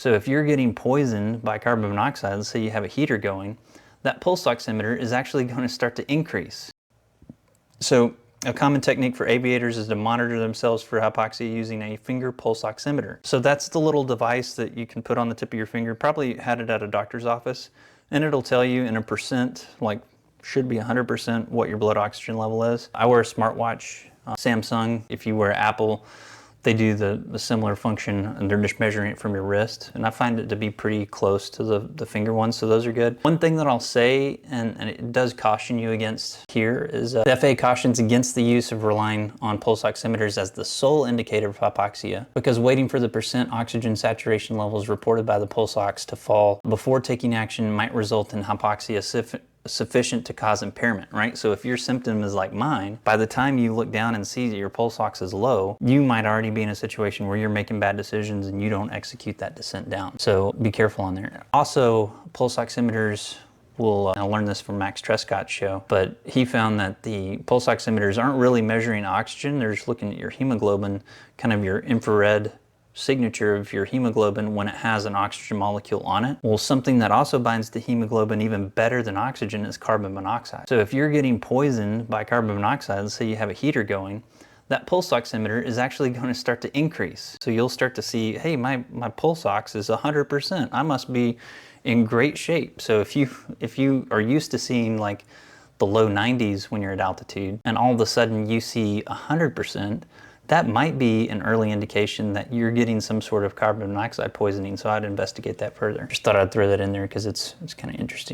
So if you're getting poisoned by carbon monoxide, let's say you have a heater going, that pulse oximeter is actually going to start to increase. So a common technique for aviators is to monitor themselves for hypoxia using a finger pulse oximeter. So that's the little device that you can put on the tip of your finger. Probably had it at a doctor's office, and it'll tell you in a percent, like should be 100%, what your blood oxygen level is. I wear a smartwatch, Samsung. If you wear Apple, they do the similar function, and they're just measuring it from your wrist. And I find it to be pretty close to the finger ones, so those are good. One thing that I'll say, and it does caution you against here, is the FAA cautions against the use of relying on pulse oximeters as the sole indicator of hypoxia, because waiting for the percent oxygen saturation levels reported by the pulse ox to fall before taking action might result in hypoxia sufficient to cause impairment, right? So if your symptom is like mine, by the time you look down and see that your pulse ox is low, you might already be in a situation where you're making bad decisions and you don't execute that descent down. So be careful on there. Also, pulse oximeters will, I learned this from Max Trescott's show, but he found that the pulse oximeters aren't really measuring oxygen, they're just looking at your hemoglobin, kind of your infrared signature of your hemoglobin when it has an oxygen molecule on it. Well, something that also binds to hemoglobin even better than oxygen is carbon monoxide. So if you're getting poisoned by carbon monoxide, let's say you have a heater going, that pulse oximeter is actually going to start to increase. So you'll start to see, hey, my pulse ox is 100%. I must be in great shape. So if you are used to seeing like the low 90s when you're at altitude, and all of a sudden you see 100%, that might be an early indication that you're getting some sort of carbon monoxide poisoning, so I'd investigate that further. Just thought I'd throw that in there because it's kind of interesting.